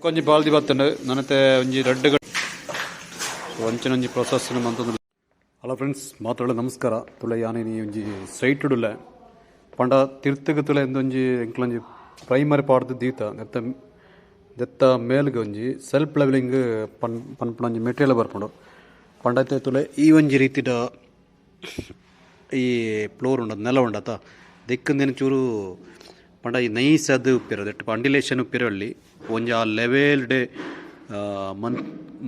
ಒಂಜಿ ಬಾಲ್ದಿ ಬತ್ತಂಡು ನನತೆ ಒಂಜಿ ರೆಡ್ ಒಂಚಿನ ಒಂಜಿ ಪ್ರೊಸೆಸ್ ಮಂತಂದು. ಹಲೋ ಫ್ರೆಂಡ್ಸ್, ಮಾತಾಡೋ ನಮಸ್ಕಾರ. ತುಳೆ ಯಾನೇ ನೀ ಒಂಜಿ ಸೈಟ್ ಉಡುಲ್ಲ ಪಂಡ ತಿರ್ತಗ ತುಳೆ ಒಂಜಿ ಎಂಕ್ಲೊಂಜಿ ಪ್ರೈಮರಿ ಪಾಡ್ದು ದೀತ ದೆತ್ತ ಮೇಲ್ಗೆ ಒಂಜಿ ಸೆಲ್ಫ್ ಲೆವೆಲಿಂಗ್ ಪನ್ಪುನ ಒಂಜಿ ಮೆಟೀರಿಯಲ್ ಬರ್ಪುಂಡು ಪಂಡತೆ ತುಳೆ ಈ ಒಂಜಿ ರೀತಿದ ಈ ಫ್ಲೋರ್ ಉಂಡದು ನೆಲ ಉಂಡತ ದಿಕ್ಕಂದೇನು ಚೂರು ಪಂಡ ಈ ನೈಸ್ ಅದು ಉಪ್ಪಿರೋದು ಎಟ್ಟು ಅಂಡಿಲೇಷನ್ ಉಪ್ಪಿರಲ್ಲಿ ಒಂಜಿ ಆ ಲೆವೆಲ್ಡ್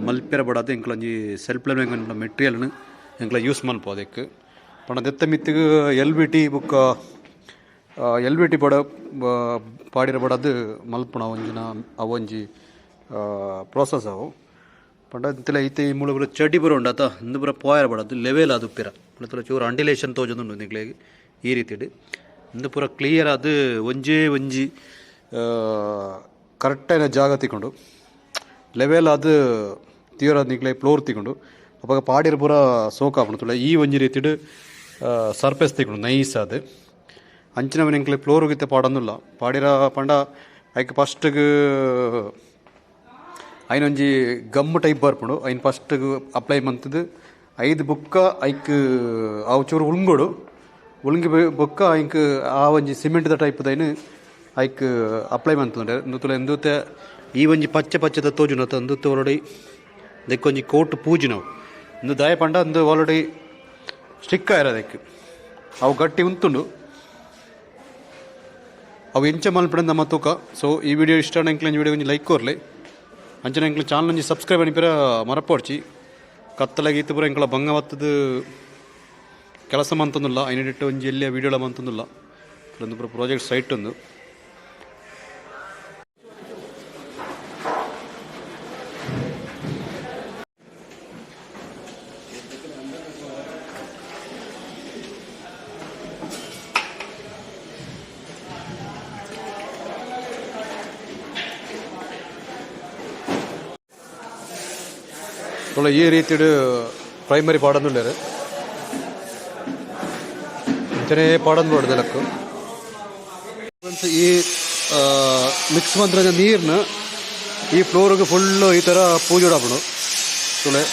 ಮಲ್ಪೆರ ಬಡದು ಎಂಕ್ಲೊಂಜಿ ಸೆಲ್ಫ್ ಲೆವೆಲಿಂಗ್ ಮೆಟೀರಿಯಲ್ನು ಎಂಕ್ಲ ಯೂಸ್ ಮಲ್ಪು ಅದಕ್ಕೆ ಪಂಡ ದೆತ್ತ ಮಿತ್ತಿಗೆ LVT ಬುಕ್ಕ LVT ಬಡ ಪಾಡಿರ ಬಡದು ಮಲ್ಪುಣ ಒಂಜಿನ ಅವೊಂಜಿ ಪ್ರೋಸೆಸ್ ಅವು ಪಂಡ ಇಂತೆಲ್ಲ ಐತೆ ಈ ಮೂಲ ಚಡಿ ಬರ ಉಂಡತ ಇಂದು ಬರ ಪೋಯರ ಬಡದು ಲೆವೆಲ್ ಅದು ಉಪ್ಪಿರ ಪುಳ ಚೂರು ಅಂಡಿಲೇಷನ್ ತೋಜೊಂದುಂಡು ನಿಕ್ಲೆಗೆ ಈ ರೀತಿ ಇಂದು ಪೂರ ಕ್ಲಿಯರ್ ಅದು ಒಂಜಿ ಕರೆಕ್ಟಾಗಿ ಜಾಗ ತಿಕೊಂಡು ಲೆವೆಲ್ ಅದು ತೀವ್ರ ನಿಕ್ಲೆ ಫ್ಲೋರ್ ತಿಕೊಂಡು ಅವಾಗ ಪಾಡಿರ ಪೂರ ಸೋಕಾಪುಣ ತುಳ ಈ ಒಂಜಿ ರೀತಿಡು ಸರ್ಫೇಸ್ ತಿಕೊಂಡು ನೈಸ್ ಅದು ಅಂಚಿನ ಎಂಕ್ಲೆ ಫ್ಲೋರ್ ಗಿತ್ತ ಪಾಡೊಂದುಲ್ಲ ಪಾಡಿರ ಪಂಡ ಐಕ್ ಫಸ್ಟ್ಗೆ ಐನೊಂಜಿ ಗಮ್ ಟೈಪ್ ಬರ್ಪುಂಡು ಐನ್ ಫಸ್ಟ್ಗೆ ಅಪ್ಲೈ ಮಂತದ್ದು 5 ಬುಕ್ಕ ಐಕ್ ಅವು ಚೂರು ಉಳ್ಗಿ ಬೊಕ್ಕ ಐಕ್ ಆ ಒಂಜಿ ಸಿಮೆಂಟ್ದ ಟೈಪ್ದೈನು ಐಕ್ ಅಪ್ಲೈ ಮಂತುಂಡೆ ಇಂದುತ್ತುಲ ಎಂದೂತೆ ಈ ಒಂಜಿ ಪಚ್ಚದ ತೋಜುನತ ಇಂದುತ್ತೆ ಆಲ್ರೆಡಿ ದೆಕ್ಕೊಂಜಿ ಕೋಟ್ ಪೂಜಿನವು ಇಂದು ದಾಯ ಪಂಡ ಇಂದು ಆಲ್ರೆಡಿ ಸ್ಟಿಕ್ ಆಯ್ರ ಅದಕ್ಕೆ ಅವು ಗಟ್ಟಿ ಉಂತುಂಡು ಅವು ಎಂಚ ಮಲ್ಪಡ ನಮ್ಮ ತೂಕ. ಸೊ ಈ ವಿಡಿಯೋ ಇಷ್ಟ ಎಂಕ್ಲೆ ವಿಡಿಯೋ ಒಂಜಿ ಲೈಕ್ ಕೊರ್ಲಿ ಅಂಚನೆ ಎಂಕ್ಲೆ ಚಾನಲ್ ಒಂಜಿ ಸಬ್ಸ್ಕ್ರೈಬ್ ಅನಿಪಿರ ಮರಪೋಡ್ಚಿ ಕತ್ತಲಾಗಿ ಇತ್ತು ಪೂರ ಎಂಕ್ಲ ಬಂಗವತ್ತದ ಕೆಲಸ ಮಂತಂದಿಲ್ಲ ಐನಿಟ್ಟು ಒಂಜಿ ಎಲ್ಲಿಯ ವೀಡಿಯೋಲ ಮಂತಂದಿಲ್ಲ ಒಂದು ಪೂರ ಪ್ರಾಜೆಕ್ಟ್ ಸೈಟ್ ಒಂದು ಈ ರೀತಿ ಪ್ರೈಮರಿ ಪಾಡಂದುಳ್ಳೇರು ಇಂಚನೇ ಪಾಡಂದು ನೋಡಿದೆಲಕ್ಕು ಈ ಮಿಕ್ಸ್ ಮಂತ್ರ ನೀರನ್ನ ಈ ಫ್ಲೋರ್ಗೆ ಫುಲ್ಲು ಈ ಥರ ಪೂಜೆ ಉಡಾಪುಡು ತುಳೆ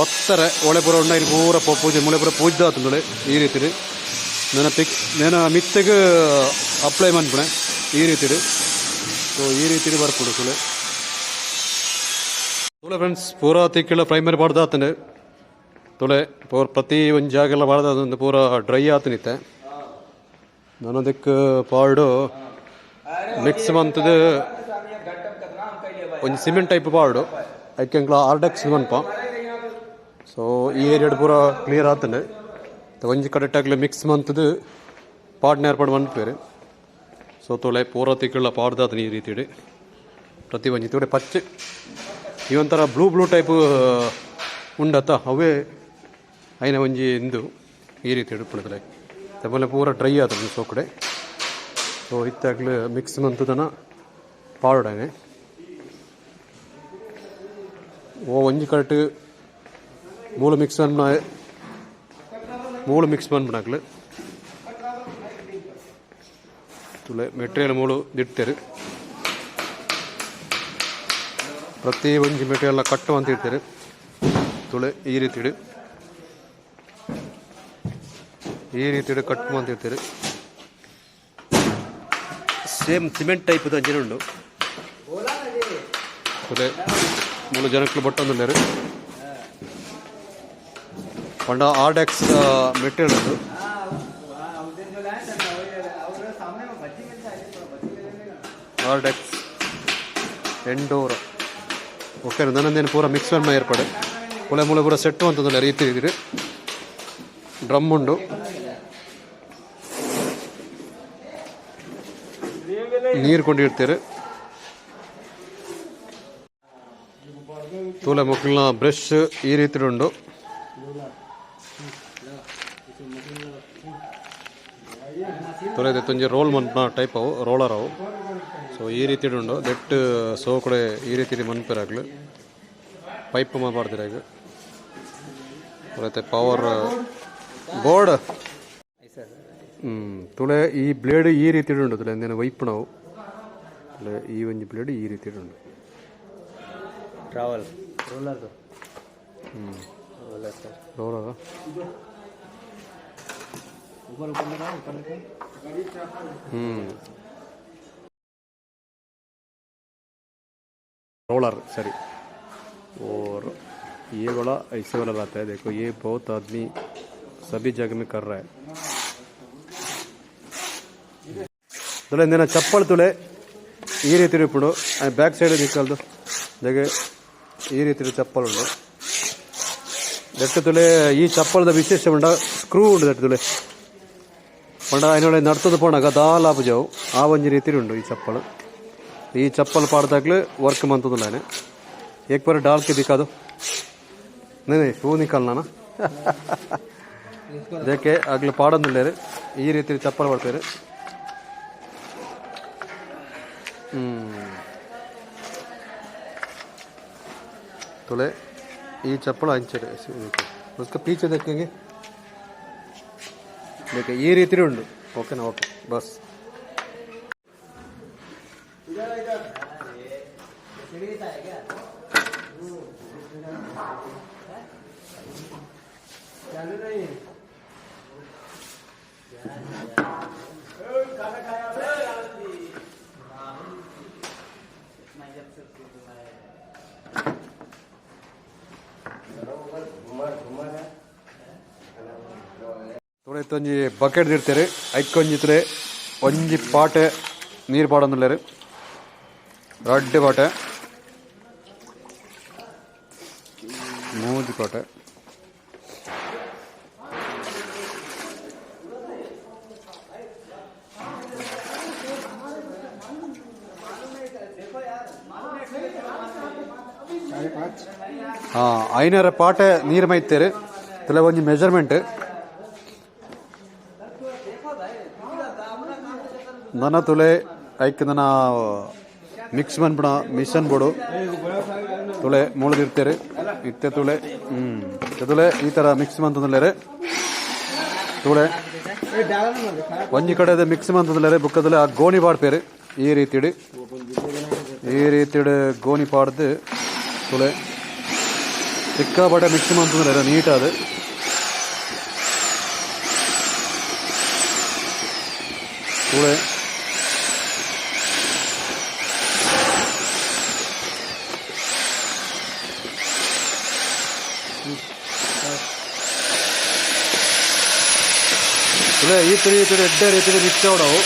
ಒತ್ತಾರೆ ಒಳೆ ಪೂರ ಉಂಡ ಇಲ್ಲಿ ಪೂರ ಪೂಜೆ ಮುಳೆ ಪೂರ ಪೂಜೆ ಆತಂದುಳೆ ಈ ರೀತಿ ನೆನ ಮಿತ್ತಿಗೆ ಅಪ್ಲೈ ಮಾಡ್ಬಿಣೆ ಈ ರೀತಿ. ಸೊ ಈ ರೀತಿ ಬರ್ಪುಡು ತುಳೆ ತುಳೆ ಫ್ರೆಂಡ್ಸ್ ಪೂರ ತಿಕ್ಕಿಳ ಪ್ರೈಮರಿ ಬಾಡ್ದು ಆತನೆ ತುಳೆ ಪೂರ ಪ್ರತಿ ಒಂದು ಜಾಗೆಲ್ಲ ಬಾಡ್ದು ಪೂರ ಡ್ರೈ ಆತನಿತ್ತೆ ನಾನು ಅದಕ್ಕೆ ಪಾಡು ಮಿಕ್ಸ್ ಮಂತದ ಒಂದು ಸಿಮೆಂಟ್ ಟೈಪ್ ಪಾಡು ಅದಕ್ಕೆ ಆರ್ಡಕ್ಸ್ ಮನ್ಪ. ಸೊ ಈ ಏರಿಯಾಡ್ ಪೂರ ಕ್ಲಿಯರ್ ಆತನೆ ಒಂಜಿ ಕರೆಕ್ಟಾಗಲಿ ಮಿಕ್ಸ್ ಮಂತದ ಪಾಡ್ನ ಏರ್ಪಾಡು ಮನ್ಪೇರು. ಸೊ ತುಳೆ ಪೂರ ತಿಕ್ಕಿಳ ಪಾಡ್ದು ಆತನ ಈ ರೀತಿ ಪ್ರತಿ ಒಂಜಿ ತುಳೆ ಪಚ್ಚೆ ಈ ಒಂಥರ ಬ್ಲೂ ಟೈಪ್ ಉಂಡತ್ತ ಅವೇ ಐನ ಒಂಜಿ ಇಂದು ಈ ರೀತಿ ಹಿಡ್ಕೊಳ್ಳೋದ್ರೆ ತಮ್ಮಲ್ಲಿ ಪೂರ ಡ್ರೈ ಆತದೆ ಸೋಕಡೆ. ಸೊ ಇತ್ತಾಗಲೇ ಮಿಕ್ಸ್ ಮಂತದನ ಪಾಡಾನೆ ಓ ಒಂಜಿ ಕರೆಕ್ಟ್ ಮೂಲ ಮಿಕ್ಸ್ ಮಾಡ್ಬಿಡಾಗ್ಲು ತುಳೆ ಮೆಟೀರಿಯಲ್ ಮೂಳು ದಿಡ್ತೇರು ಪ್ರತಿ ಒಂಜಿ ಮೆಟೀರಿಯಲ್ನ ಕಟ್ಟು ಅಂತ ಇರ್ತಾರೆ ತುಳೆ ಈ ರೀತಿ ಕಟ್ಟು ಅಂತ ಇರ್ತಾರೆ. ಸೇಮ್ ಸಿಮೆಂಟ್ ಟೈಪ್ದು ಅಂಜನೆ ಉಂಡು ತುಳೆ 3 ಜನಕ್ಕೂ ಬಟ್ಟೊಂದುಲ್ಲೇರು ಪಂಡ ಆರ್ಡೆಕ್ಸ್ ಮೆಟೀರಿಯಲ್ ಉಂಡು ಆರ್ಡೆಕ್ಸ್ ಎಂಡೋರ ಓಕೆ ನನ್ನದೇನು ಪೂರ ಮಿಕ್ಸ್ ಮಾಡಿ ಏರ್ಪಡೆ ಒಳ್ಳೆ ಮೂಳೆ ಪೂರ ಸೆಟ್ಟು ಅಂತಂದ್ರೆ ರೀತಿ ಇದ್ದೀರಿ. ಡ್ರಮ್ ಉಂಡು ನೀರು ಕೊಂಡಿರ್ತೀರಿ ತೂಲೆ ಮಕ್ಕಳನ್ನ ಬ್ರಷ್ ಈ ರೀತಿ ಉಂಡು ತೂಲೆ ಒಂಜಿ ರೋಲ್ ಮನ್ಪನ ಟೈಪ್ ಅವು ರೋಲರ್ ಅವು. ಸೊ ಈ ರೀತಿ ಉಂಡು ದೆಟ್ ಸೋ ಕಡೆ ಈ ರೀತಿ ಮನ್ಪಿರಾಗ್ಲು ಪೈಪ್ ಮಾಡ್ದಿರಾಗ ಮತ್ತೆ ಪವರ್ ಬೋರ್ಡ್ ತುಳೆ ಈ ಬ್ಲೇಡ್ ಈ ರೀತಿ ಉಂಡು ತುಳೆ ಎಂದೇನು ವೈಪ್ ನಾವು ಈ ಒಂಜಿ ಪ್ಲೇಟ್ ಈ ರೀತಿ ಉಂಟು travel roller roller sir roller roller सरी और ये वाला ऐसे वाला रहता है। देखो ये बहुत आदमी सभी जगह में कर रहा है। तुले इंदिना चप्पल तुले ಈ ರೀತಿ ಇಪ್ಪಡು ಬ್ಯಾಕ್ ಸೈಡ್ ನಿಕ್ಕಲ್ದು ಜಗೆ ಈ ರೀತಿ ಚಪ್ಪಲ್ ಉಂಟು ದಟ್ಟು ತುಲೆ ಈ ಚಪ್ಪಲ್ದ ವಿಶೇಷ ಉಂಡ ಸ್ಕ್ರೂ ಉಂಟು ದಟ್ಟು ತುಲೆ ಪಂಡ അതിനോട് ನಡ್ತದ ಪೋಣಾಗ ದಾಲಾಪ ಜಾವು ಆ ಒಂಜಿ ರೀತಿ ಉಂಟು ಈ ಚಪ್ಪಲ್ ಪಾಡ್ದಾಗ್ಲೂ ವರ್ಕ್ ಮಂತದಿಲ್ಲ ಏಕ್ ಬಾರಿ ಡಾಲ್ ಕೆ ದಿಕ್ಕಾದು नहीं शू निकालना ना देखे अगले पाड़ोदिल्ल ಈ ರೀತಿ ಚಪ್ಪಲ್ ಬರ್ತಾರೆ तोले ये चप्पल अंचे उसका पीछे देखेंगे देखिए ये रीति उंडु ओके ना ओके बस थोड़े तंजी बकेट दिर्तेरे ऐक्कोंजित्रे ಒಂಜಿ ಪಾಟೆ ನೀರು ಪಾಡೊಂದುಲ್ಲೆರ್ ರಡ್ಡ್ ಪಾಟೆ ಮೂಜಿ ಪಾಟೆ हाँ ಐನರ ಪಾಟೆ ನೀರು ಮೈತ್ತೇರು ತಲೆ ಒಂಜಿ ಮೆಜರ್ಮೆಂಟ್ ನನ್ನ ತುಲೆ ಐಕ್ ನನ್ನ ಮಿಕ್ಸ್ ಮನ್ಬಿಡ ಮಿಷನ್ ಬೋಡು ತುಳೆ ಮುಳ್ದಿರ್ತಾರೆ ಇತ್ತೆ ತುಳೆ ತುಳೆ ಈ ಥರ ಮಿಕ್ಸ್ ಮಂತಂದ್ರೆ ತುಳೆ ಒಂಜಿ ಕಡೆ ಮಿಕ್ಸ್ ಮಂತಂದ್ರೆ ಬುಕ್ಕದಲ್ಲಿ ಆ ಗೋಣಿ ಪಾಡ್ಪೇರು ಈ ರೀತಿ ಗೋಣಿ ಪಾಡ್ದು ತುಳೆ ಸಿಕ್ಕಾಪಟ್ಟೆ ಮಿಕ್ಸ್ ಮಂತಂದ್ರೆ ನೀಟಾದ ತುಳೆ ಈ ರೀತಿ ಎಡ್ಡೆ ರೀತಿ ಮಿಕ್ಸ್ ಅವಡವು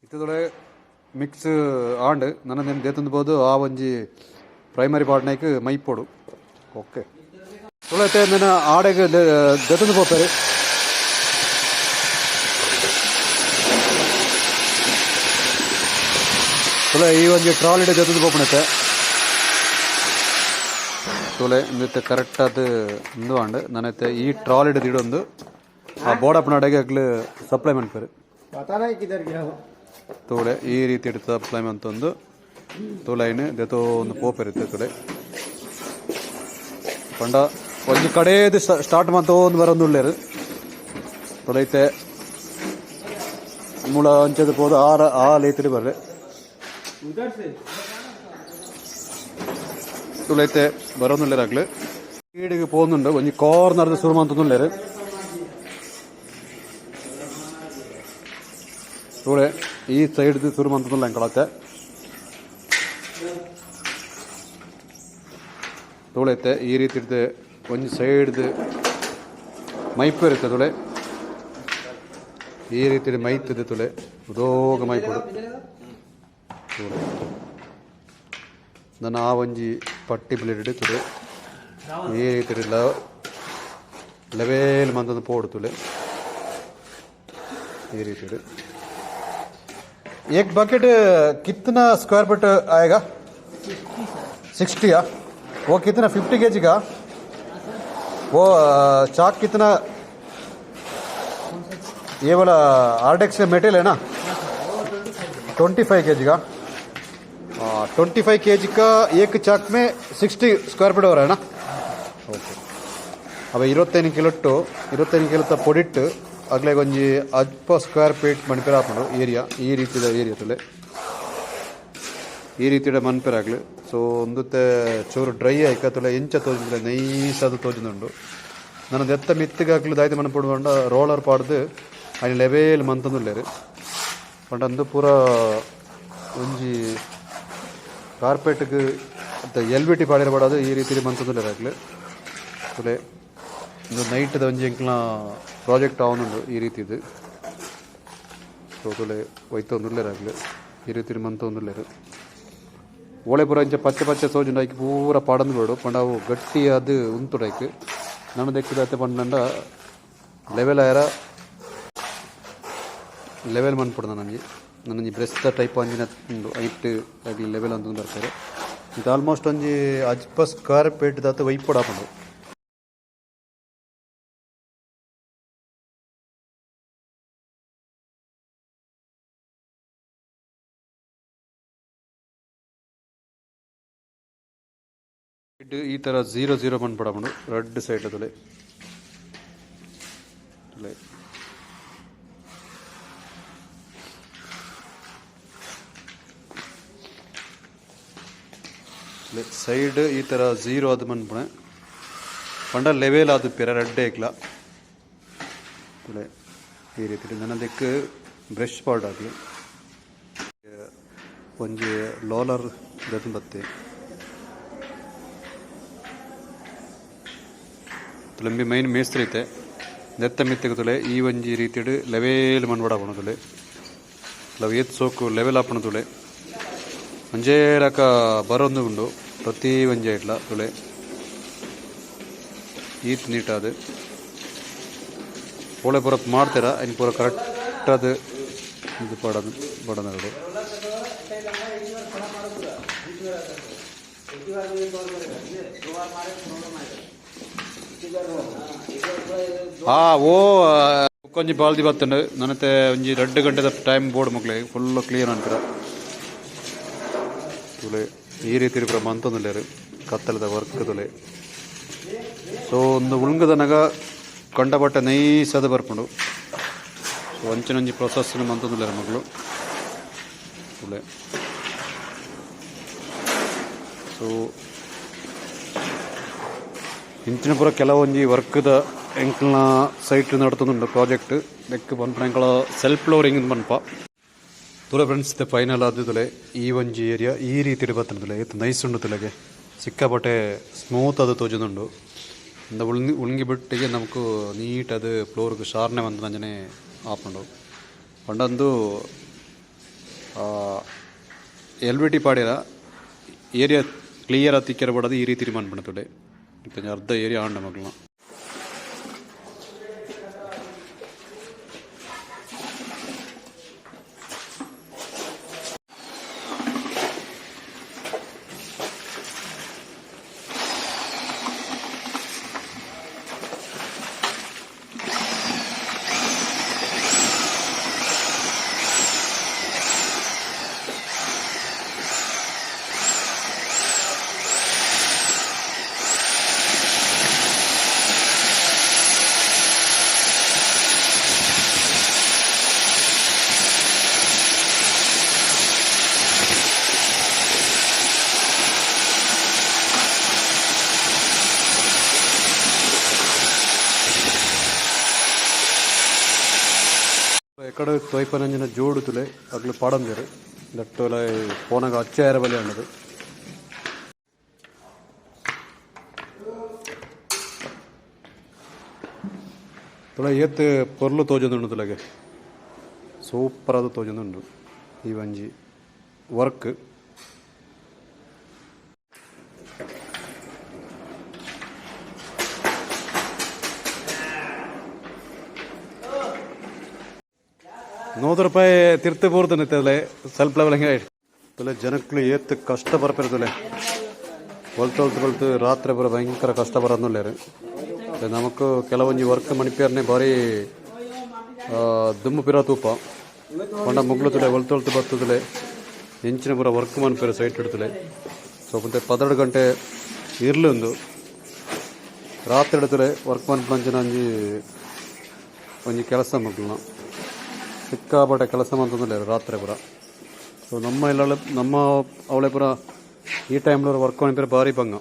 ಇತ್ತದೊಳಗೆ ಮಿಕ್ಸ್ ಆಂಡ್ ನನ್ನದೇನು ದೇತಂದ್ಬೋದು ಆ ಒಂಜಿ ಪ್ರೈಮರಿ ಪಾರ್ಟ್ನಾಯ್ಕ್ ಮೈಪೋಡು ಓಕೆ ತುಳತೆ ನನ್ನ ಆಡೆಗೆ ದೇತಂದು ಪೋಪೇರು ತುಳೆ ಈ ಒಂಜಿ ಟ್ರಾಲಿಡೆ ದೇತಂದು ಪೋಪಣತೆ ತುಳೆ ಇಂದತ್ತೆ ಕರೆಕ್ಟ್ ಅದು ಇಂದು ಆಂಡ್ ನನ್ನತ್ತೆ ಈ ಟ್ರಾಲಿಡೆ ದಿಡೊಂದು ಆ ಬೋಡಪ್ಪನಾಡೆಗೆ ಆಗ್ಲು ಸಪ್ಲೈ ಮಾಡ್ಪೇರು ತೋಳೆ ಈ ರೀತಿ ಇಡ್ತದೆ ಸಪ್ಲೈ ಅಂತಂದು ತೋಲೈನ್ ದೇತೋ ಒಂದು ಪೋಪ್ ಇರುತ್ತೆ ತೋಳೆ ಪಂಡ ಒಂದು ಕಡೆದು ಸ್ಟಾರ್ಟ್ ಮಾಡ್ತೋ ಒಂದು ಬರೋದು ಉಳ್ಳೇರು ತೊಲೈತೆ ಮುಳ ಅಂಚದ ಹೋದ ಆ ಲೈತಿರಿ ಬರ್ರೆ ತುಳೈತೆ ಬರೋನುಳ್ಳೇರಾಗ್ಲು ಈಡಿಗೆ പോകുന്നുണ്ട് ಒಂದು ಕಾರ್ನರ್ದು ಶುರು ಮಾಡ್ತಂದುಳ್ಳೇರು ತೋಳೆ ಈ ಸೈಡ್ದು ಶುರು ಮಾಡ್ತಂದುಲ್ಲ ಎಂಕಳತ್ತೆ ತೋಳೈತೆ ಈ ರೀತಿ ಇರ್ತದೆ ಒಂದು ಸೈಡ್ದು ಮೈಪು ಇರುತ್ತೆ ತೊಳೆ ಈ ರೀತಿ ಮೈತದೆ ತೊಳೆ ಉದೋಗ ಮೈಪುಡು ತೋಳೆ ನನ್ನ ಆ ಒಂಜಿ ಪಟ್ಟಿ ಪ್ಲೇಟ್ ತೊಳೆ ಈ ರೀತಿ ಲೆವೆಲ್ ಮಂದೊಂದು ಪೋಡು ತೊಳೆ ಈ ರೀತಿ एक बकेट कितना स्क्वायर फुट आएगा 60 या वो कितना 50 kg का? वो चाक कितना? ये वाला आरडेक्स मेटल है ना? 25 kg का। 25 kg का एक चाक में 60 स्क्वायर फीट हो रहा है ना? ಓಕೆ. ಅವ 25 ಕಿಲೋಟ್ಟು 25 ಕಿಲೋತ್ತ ಪೊಡಿಟ್ಟು ಅಗ್ಲೆ ಒಂಜಿ ಅಲ್ಪ ಸ್ಕ್ವೇರ್ ಫೀಟ್ ಮನ್ಪೆರ ಹಾಕೊಂಡು ಏರಿಯಾ ಈ ರೀತಿದ ಏರಿಯಾದಲ್ಲಿ ಈ ರೀತಿಯ ಮನ್ಪೆರಾಗ್ಲು. ಸೊ ಒಂದುತ್ತೆ ಚೂರು ಡ್ರೈ ಆಯ್ಕತ್ತಲ್ಲ ಎಂಚ ತೋಜಿಲ್ಲ ನೈಸ್ ಅದು ತೋಜಿಂದುಂಡು. ನನ್ನದು ಎತ್ತ ಮಿತ್ತಿಗಾಗ್ಲು ದಾಯ್ತು ಮನ ಪಡುವಂಡ ರೋಲರ್ ಪಾಡ್ದು ಅಲ್ಲಿ ಲೆವೆಲ್ ಮಂತಂದುಲ್ಲೇರು ಪಂಡಂದು ಪೂರ ಒಂಜಿ ಕಾರ್ಪೆಟ್ಗೆ ಎಲ್ ಬಿ ಟಿ ಪಾಡಿರಬಾಡದು ಈ ರೀತಿ ಮಂತಂದುಲ್ಲೇರಾಗ್ಲು. ತುಲೆ ಒಂದು ನೈಟ್ದ ಒಂಜಿ ಎಂಕ್ಲ ಪ್ರಾಜೆಕ್ಟ್ ಆವನುಂಡು ಈ ರೀತಿದು. ಸೊ ತುಲೆ ಒಯ್ತೊಂದುಲ್ಲೇರಾಗ್ಲು ಈ ರೀತಿ ಮಂತೊಂದುಲ್ಲೇರು. ಓಳೆ ಪೂರ ಇಂಚ ಪಚ್ಚೆ ಪಚ್ಚೆ ಸೋಜುಂಡು ಐಕ್ ಪೂರ ಪಾಡಂದು ಬೇಡು ಪಂಡ ಅವು ಗಟ್ಟಿ ಅದು ಉಂತುಡು ಐಕ್ ನಾನು ದೆಕ್ಕಿದತ್ತೆ ಪಂಡ ಲೆವೆಲ್ ಆಯರ ಲೆವೆಲ್ ಮನ್ಪುಡು ನನಗೆ ಬ್ರೆಸ್ಟ್ ಟೈಪ್ ಅಂಜಿನ ಉಂಡು ಐಟ್ ಆಗಲಿ ಲೆವೆಲ್ ಅಂತ ಬರ್ತಾರೆ. ಇದು ಆಲ್ಮೋಸ್ಟ್ ಒಂಜಿ ಅಜ್ಪ ಸ್ಕ್ವೇರ್ ಫೀಟ್ ದಾತ ವೈಪಡ್ ಹಾಕೊಂಡು ಈ ಥರ 0-0 ಮನ್ಪಡಾಕೊಂಡು ರೆಡ್ ಸೈಡ್ ತುಲೆ ಸೈಡ್ ಈ ಥರ 0 ಅದು ಮನ್ಪಣೆ ಪಂಡ ಲೆವೆಲ್ ಅದು ಪೇರ ರೆಡ್ ಏಕ್ಲ ಈ ರೀತಿ ನನ್ನದಕ್ಕೆ ಬ್ರಷ್ ಪಾಡ್ ಆಗಲಿ ಒಂಜಿ ಲಾಲರ್ ಗತನ್ ಬತ್ತೆ ತುಲಂಬಿ ಮೈನ್ ಮೇಸ್ತ್ರಿ ಐತೆ ನೆತ್ತ ಮಿತ್ತಿಗೆ ತುಲೆ ಈ ಒಂಜಿ ರೀತಿಡ್ ಲೆವೆಲ್ ಮನ್ಬಡಾಪಣ ತುಲೆ ಲವ್ ಏತ್ ಸೋಕು ಲೆವೆಲ್ ಆಪಣ ತುಲೆ ಒಂಜೇ ರಕ ಬರೊಂದು ಉಂಡು ಪ್ರತಿ ಒಂಜೆ ಇಟ್ಲ ತುಳೆ ಈತ್ ನೀಟಾದ ಓಳೆ ಪೂರ ಮಾಡ್ತೀರ ಇನ್ನು ಪೂರ ಕರೆಕ್ಟ್ ಅದು ಇದು ಪಡೋದು ಬಡೋದು. ಓ ಕೊಂಚ ಬಾಲ್ದಿ ಬತ್ತಂಡು ನನ್ನತ್ತೆ ಒಂಜಿ 2 ಗಂಟೆದ ಟೈಮ್ ಬೋರ್ಡ್ ಮಕ್ಳೆ ಫುಲ್ ಕ್ಲಿಯರ್ ಅಂತೀರ ತುಲೆ ಈ ರೀತಿ ಮಂತೊಂದುಲ್ಲೇರು ಕತ್ತಲದ ವರ್ಕ್ ತುಲೆ. ಸೊ ಒಂದು ಉಳ್ಗದನಾಗ ಕಂಡ ಬಟ್ಟೆ ನೈಸ್ ಅದು ಬರ್ಕೊಂಡು ಒಂಚನೊಂಜಿ ಪ್ರೊಸೆಸ್ ಮಂತೊಂದುಲ್ಲೇರು ಮಗಳು ತುಲೆ. ಸೊ ಇಂಚಿನ ಪೂರ ಕೆಲವೊಂಜಿ ವರ್ಕ್ದ ಎಂಕ್ಲ ಸೈಟ್ ನಡ್ತೊಂದುಂಡು ಪ್ರಾಜೆಕ್ಟ್ ನೆಕ್ ಬಂದ್ಪಡ ಎಂಕ್ಲ ಸೆಲ್ಫ್ ಫ್ಲೋರಿಂಗ್ ಬನ್ಪ ತುಲೆ. ಫ್ರೆಂಡ್ಸ್ ದ ಫೈನಲ್ ಆದ ತುಲೆ ಈ ಒಂಜಿ ಏರಿಯಾ ಈ ರೀತಿ ಬರ್ತದೆ ತುಲೆ ಇದು ನೈಸ್ ಉಂಡು ತುಲೆಗೆ ಸಿಕ್ಕಾಪಟ್ಟೆ ಸ್ಮೂತ್ ಅದು ತೋಜುಂದುಂಡು. ಇಂದ ಉಳ್ಗಿ ಬಿಟ್ಟಿಗೆ ನಮಕು ನೀಟ್ ಅದು ಫ್ಲೋರ್ಗೆ ಶಾರ್ನೆ ಬಂದು ನಂಜನೆ ಆಪುಂಡು ಪಂಡಂದು ಎಲ್ ಬಿ ಟಿ ಪಾಡ್ಯರ ಏರಿಯಾ ಕ್ಲಿಯರ್ ಆಗಿ ತಿಕ್ಕೆರ ಬಡೋದು ಈ ರೀತಿ ಮನ್ಪಣ ತುಲೆ ಅರ್ಧ ಏರಿಯಾ ಆಂಡ ಮಗ್ಲ. ఎక్కడ తోయిపనంజన జోడుతులే అట్లా పాడం జరు దట్టుల పోనగా అచ్చేరబలి అన్నది ತುಳ ಏತ್ ಪೊರ್ಲು ತೋಜೊಂದುಂಡು ತುಲಗೆ ಸೂಪರ್ ಅದು ತೋಜೊಂದುಂಡು ಈ ಒಂಜಿ ವರ್ಕ್. ₹100 ತಿರ್ತು ಬೋರ್ದು ನಿತ್ತಲೆ ಸ್ವಲ್ಪ ಲೆವೆಲ್ ಹಿಂಗೆ ತುಲೆ ಜನಕ್ಕಳು ಏತ್ ಕಷ್ಟ ಬರ್ಪಿರ್ತಲೆ ಹೊಲ್ತು ರಾತ್ರಿ ಬರೋ ಭಯಂಕರ ಕಷ್ಟ ಬರೋದಿಲ್ಲ ರೀ. ನಮಕ್ ಕೆಲವೊಂದು ವರ್ಕ್ ಮಣಿಪೇರ್ನೆ ಭಾರಿ ದುಮ್ಮು ಪಿರ ತೂಪ ಪಂಡ ಮುಗ್ಲು ತುಲೆ ಹೊಲ್ತು ಬರ್ತದಲೆ ಹೆಂಚಿನ ಪೂರ ವರ್ಕ್ ಮನ್ಪೇರು ಸೈಟ್ ಇಡ್ತಲೆ. ಸೊ ಮತ್ತೆ 12 ಗಂಟೆ ಇರ್ಲಿ ಒಂದು ರಾತ್ರಿ ಇಡ್ತಲೆ ವರ್ಕ್ ಮನ್ಪಂಚಿನ ಒಂಜಿ ಕೆಲಸ ಮಗ್ಲನ ಸಿಕ್ಕಾಪಟ್ಟೆ ಕೆಲಸ ಮಾಡ್ತಂದಿಲ್ಲ ರಾತ್ರಿ ಪುರ. ಸೊ ನಮ್ಮ ಅವಳೆ ಪುರ ಈ ಟೈಮ್ಲವ್ರು ವರ್ಕ್ ಮನ್ಪೇರು ಭಾರಿ ಭಂಗ.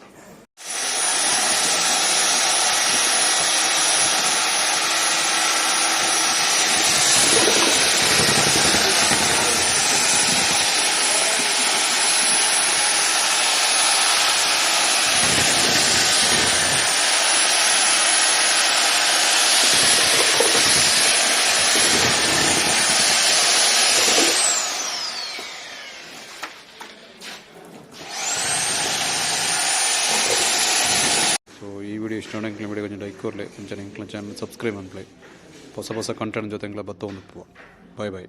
ಸೊ ಈ ವಿಡಿಯೋ ಇಷ್ಟ ವಿಡಿಯೋ ಕೊಂಚ ಲೈಕ್ ಕೊರಲೆ ಕೊಂಚ ಚಾನಲ್ ಸಬ್ಸ್ಕ್ರೈಬ್ ಅನ್ಪ್ಲೈ ಹೊಸ ಕಂಟೆಂಟ್ ಜೊತೆ ಬತ್ತ ಒಂದು ಬಾಯ್ ಬಾಯ್.